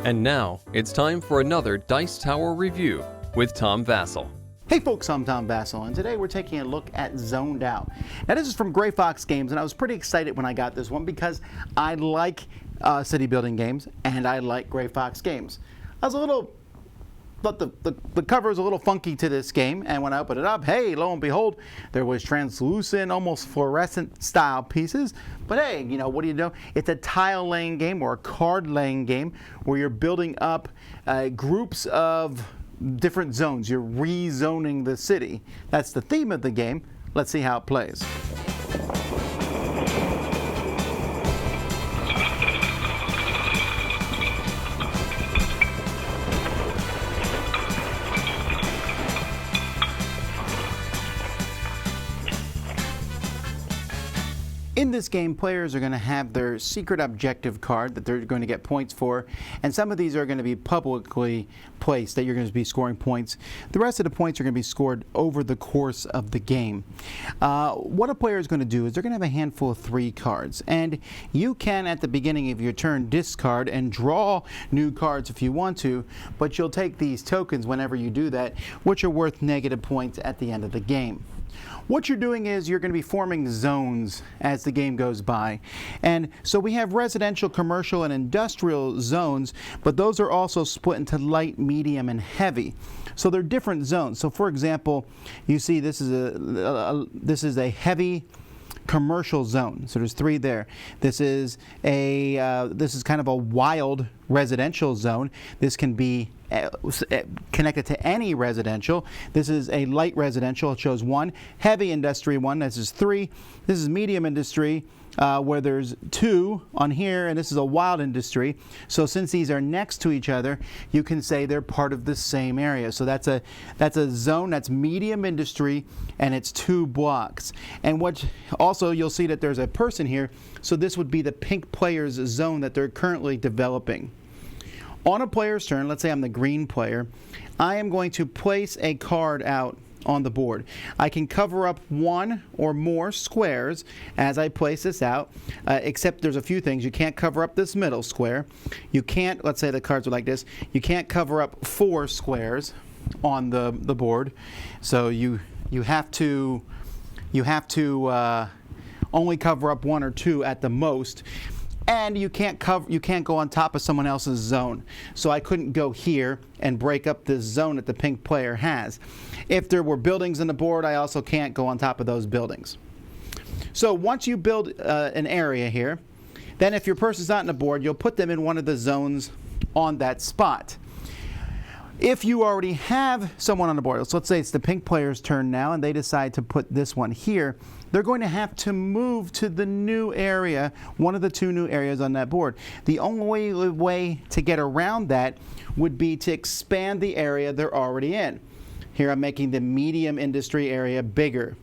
And now, it's time for another Dice Tower review with Tom Vasel. Hey folks, I'm Tom Vasel, and today we're taking a look at Zoned Out. Now this is from Gray Fox Games, and I was pretty excited when I got this one because I like city building games, and I like Gray Fox Games. I was a little, but the cover was a little funky to this game, and when I opened it up, hey, lo and behold, there was translucent, almost fluorescent style pieces. But hey, you know, what do you know? It's a tile laying game or a card laying game where you're building up groups of different zones. You're rezoning the city. That's the theme of the game. Let's see how it plays. In this game, players are going to have their secret objective card that they're going to get points for, and some of these are going to be publicly placed that you're going to be scoring points. The rest of the points are going to be scored over the course of the game. What a player is going to do is they're going to have a handful of 3 cards, and you can, at the beginning of your turn, discard and draw new cards if you want to, but you'll take these tokens whenever you do that, which are worth negative points at the end of the game. What you're doing is you're going to be forming zones as the game goes by. And so we have residential, commercial, and industrial zones, but those are also split into light, medium, and heavy. So they're different zones. So for example, you see this is a heavy commercial zone. So there's 3 there. This is kind of a wild residential zone. This can be connected to any residential. This is a light residential. It shows 1. Heavy industry 1. This is 3. This is medium industry where there's 2 on here, and this is a wild industry. So since these are next to each other, you can say they're part of the same area. So that's a zone that's medium industry, and it's 2 blocks. And what also you'll see that there's a person here. So this would be the pink player's zone that they're currently developing. On a player's turn, let's say I'm the green player, I am going to place a card out on the board. I can cover up 1 or more squares as I place this out, except there's a few things. You can't cover up this middle square. You can't, let's say the cards are like this, you can't cover up 4 squares on the board. So you have to only cover up 1 or 2 at the most. And you can't go on top of someone else's zone. So I couldn't go here and break up this zone that the pink player has. If there were buildings on the board, I also can't go on top of those buildings. So once you build an area here, then if your person's not on the board, you'll put them in one of the zones on that spot. If you already have someone on the board, so let's say it's the pink player's turn now, and they decide to put this one here, they're going to have to move to the new area, one of the 2 new areas on that board. The only way to get around that would be to expand the area they're already in. Here I'm making the medium industry area bigger.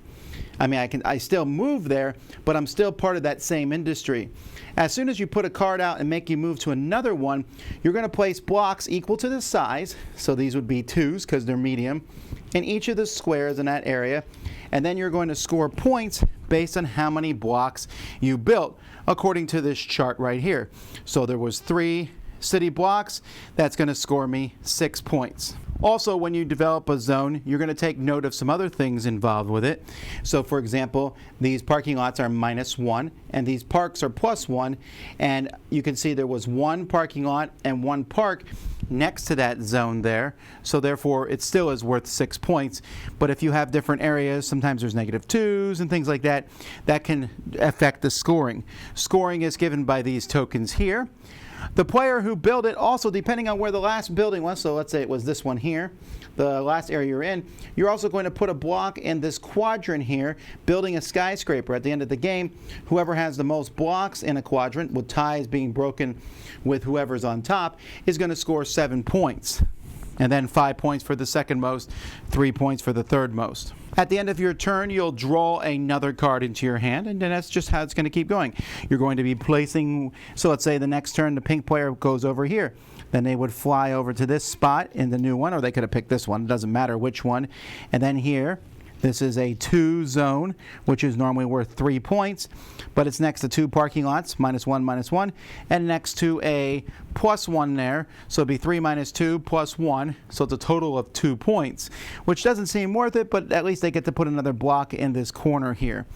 I mean, I still move there, but I'm still part of that same industry. As soon as you put a card out and make you move to another one, you're going to place blocks equal to the size, so these would be 2s because they're medium, in each of the squares in that area, and then you're going to score points based on how many blocks you built, according to this chart right here. So there was 3 city blocks. That's going to score me 6 points. Also, when you develop a zone, you're going to take note of some other things involved with it. So for example, these parking lots are -1 and these parks are +1, and you can see there was 1 parking lot and 1 park next to that zone there, so therefore it still is worth 6 points. But if you have different areas, sometimes there's -2s and things like that, that can affect the scoring. Scoring is given by these tokens here. The player who built it also, depending on where the last building was, so let's say it was this one here, the last area you're in, you're also going to put a block in this quadrant here, building a skyscraper. At the end of the game, whoever has the most blocks in a quadrant, with ties being broken with whoever's on top, is going to score 7 points. And then 5 points for the second most, 3 points for the third most. At the end of your turn, you'll draw another card into your hand, and then that's just how it's going to keep going. You're going to be placing, so let's say the next turn the pink player goes over here. Then they would fly over to this spot in the new one, or they could have picked this one. It doesn't matter which one. And then here, this is a 2 zone, which is normally worth 3 points, but it's next to 2 parking lots, -1, -1, and next to a plus 1 there, so it'd be 3 minus 2 plus 1, so it's a total of 2 points, which doesn't seem worth it, but at least they get to put another block in this corner here.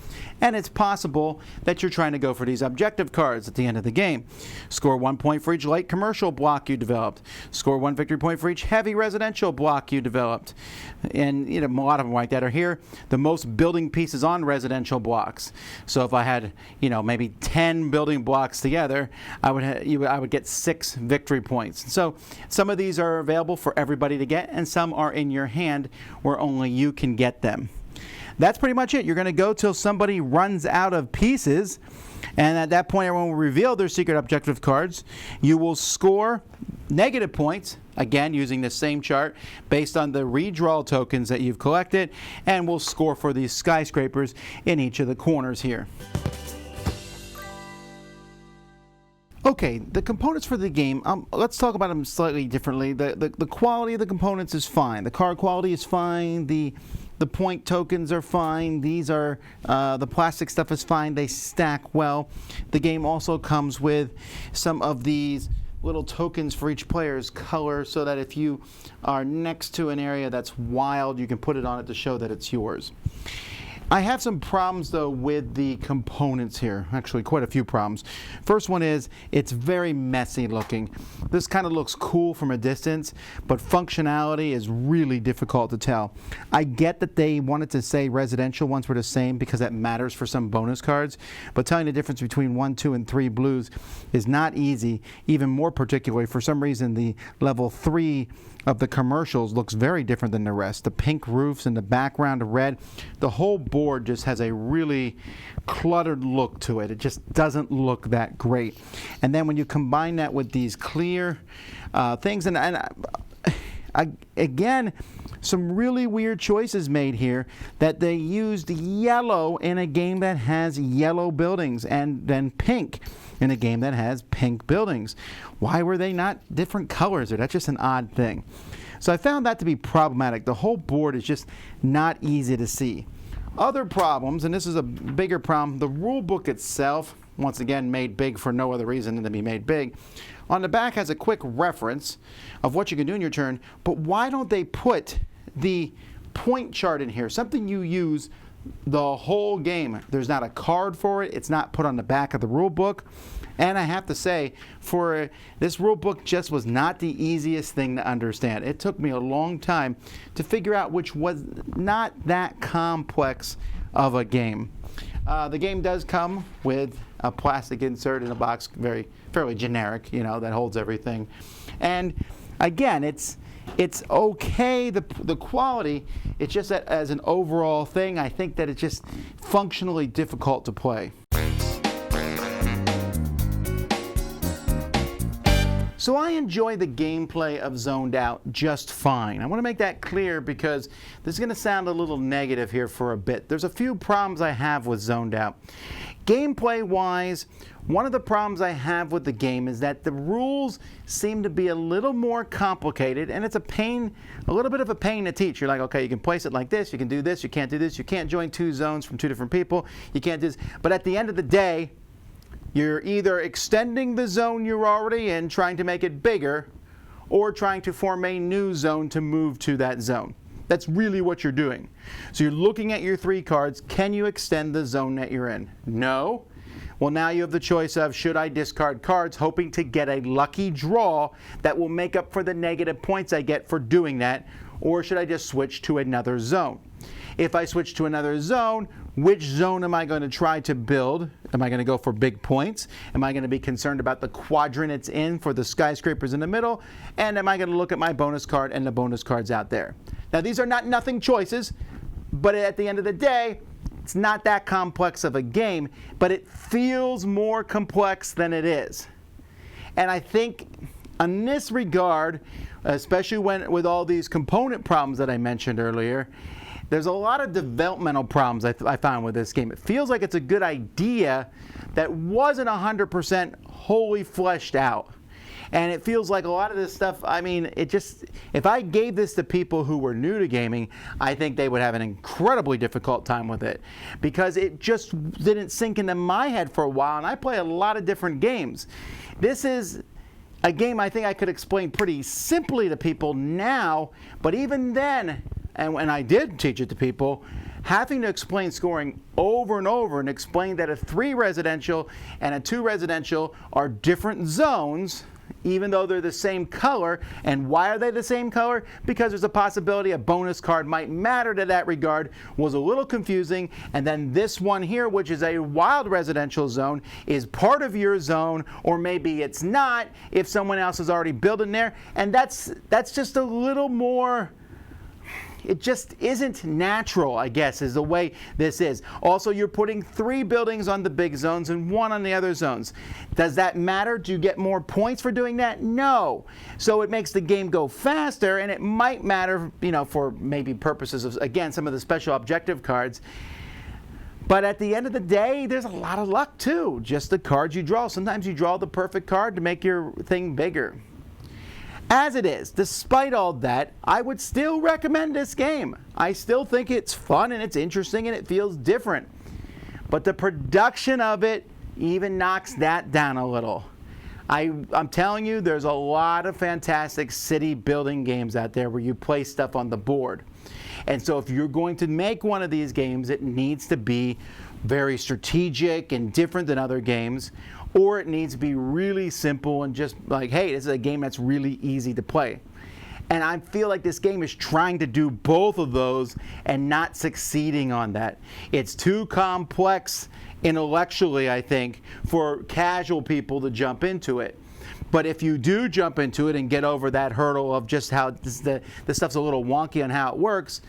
And it's possible that you're trying to go for these objective cards at the end of the game. Score 1 point for each light commercial block you developed. Score 1 victory point for each heavy residential block you developed. And a lot of them like that are here. The most building pieces on residential blocks. So if I had, maybe 10 building blocks together, I would get 6 victory points. So some of these are available for everybody to get, and some are in your hand where only you can get them. That's pretty much it. You're going to go till somebody runs out of pieces, and at that point everyone will reveal their secret objective cards. You will score negative points, again using the same chart based on the redraw tokens that you've collected, and we'll score for these skyscrapers in each of the corners here. Okay, the components for the game, let's talk about them slightly differently. The quality of the components is fine. The card quality is fine. The point tokens are fine. These are, the plastic stuff is fine. They stack well. The game also comes with some of these little tokens for each player's color, so that if you are next to an area that's wild, you can put it on it to show that it's yours. I have some problems though with the components here, actually quite a few problems. First one is it's very messy looking. This kind of looks cool from a distance, but functionality is really difficult to tell. I get that they wanted to say residential ones were the same because that matters for some bonus cards, but telling the difference between 1, 2, and 3 blues is not easy, even more particularly for some reason the level 3 of the commercials looks very different than the rest. The pink roofs and the background of red, the whole board just has a really cluttered look to it. It just doesn't look that great. And then when you combine that with these clear things, again, some really weird choices made here, that they used yellow in a game that has yellow buildings, and then pink in a game that has pink buildings. Why were they not different colors? That's just an odd thing. So I found that to be problematic. The whole board is just not easy to see. Other problems, and this is a bigger problem, the rule book itself, once again made big for no other reason than to be made big, on the back has a quick reference of what you can do in your turn, but why don't they put the point chart in here, something you use the whole game? There's not a card for it. It's not put on the back of the rule book. And I have to say, for this rule book just was not the easiest thing to understand. It took me a long time to figure out, which was not that complex of a game. The game does come with a plastic insert in a box, fairly generic, that holds everything. And again, it's okay, the quality. It's just that as an overall thing, I think that it's just functionally difficult to play. So I enjoy the gameplay of Zoned Out just fine. I want to make that clear because this is going to sound a little negative here for a bit. There's a few problems I have with Zoned Out. Gameplay-wise, one of the problems I have with the game is that the rules seem to be a little more complicated, and it's a little bit of a pain to teach. You're like, okay, you can place it like this, you can do this, you can't do this, you can't join 2 zones from 2 different people, you can't do this. But at the end of the day, you're either extending the zone you're already in, trying to make it bigger, or trying to form a new zone to move to that zone. That's really what you're doing. So you're looking at your 3 cards. Can you extend the zone that you're in? No. Well, now you have the choice of, should I discard cards hoping to get a lucky draw that will make up for the negative points I get for doing that, or should I just switch to another zone? If I switch to another zone, which zone am I going to try to build? Am I going to go for big points? Am I going to be concerned about the quadrant it's in for the skyscrapers in the middle? And am I going to look at my bonus card and the bonus cards out there? Now, these are not nothing choices, but at the end of the day, it's not that complex of a game, but it feels more complex than it is. And I think in this regard, especially with all these component problems that I mentioned earlier, there's a lot of developmental problems I found with this game. It feels like it's a good idea that wasn't 100% wholly fleshed out. And it feels like a lot of this stuff, if I gave this to people who were new to gaming, I think they would have an incredibly difficult time with it, because it just didn't sink into my head for a while, and I play a lot of different games. This is a game I think I could explain pretty simply to people now, but even then, and when I did teach it to people, having to explain scoring over and over and explain that a 3 residential and a 2 residential are different zones, even though they're the same color. And why are they the same color? Because there's a possibility a bonus card might matter to that regard, was a little confusing. And then this one here, which is a wild residential zone, is part of your zone, or maybe it's not if someone else is already building there. And that's just a little more, it just isn't natural, I guess, is the way this is. Also, you're putting 3 buildings on the big zones and 1 on the other zones. Does that matter? Do you get more points for doing that? No. So it makes the game go faster, and it might matter, for maybe purposes of, again, some of the special objective cards. But at the end of the day, there's a lot of luck too. Just the cards you draw. Sometimes you draw the perfect card to make your thing bigger. As it is, despite all that, I would still recommend this game. I still think it's fun and it's interesting and it feels different. But the production of it even knocks that down a little. I'm telling you, there's a lot of fantastic city building games out there where you place stuff on the board. And so if you're going to make one of these games, it needs to be very strategic and different than other games, or it needs to be really simple and just like, hey, this is a game that's really easy to play. And I feel like this game is trying to do both of those and not succeeding on that. It's too complex intellectually, I think, for casual people to jump into it. But if you do jump into it and get over that hurdle of just how the stuff's a little wonky on how it works,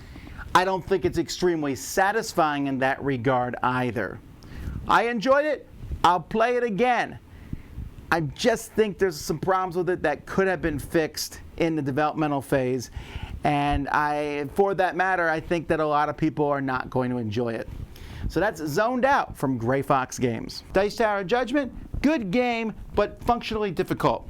I don't think it's extremely satisfying in that regard either. I enjoyed it. I'll play it again. I just think there's some problems with it that could have been fixed in the developmental phase. And for that matter, I think that a lot of people are not going to enjoy it. So that's Zoned Out from Gray Fox Games. Dice Tower Judgment, good game, but functionally difficult.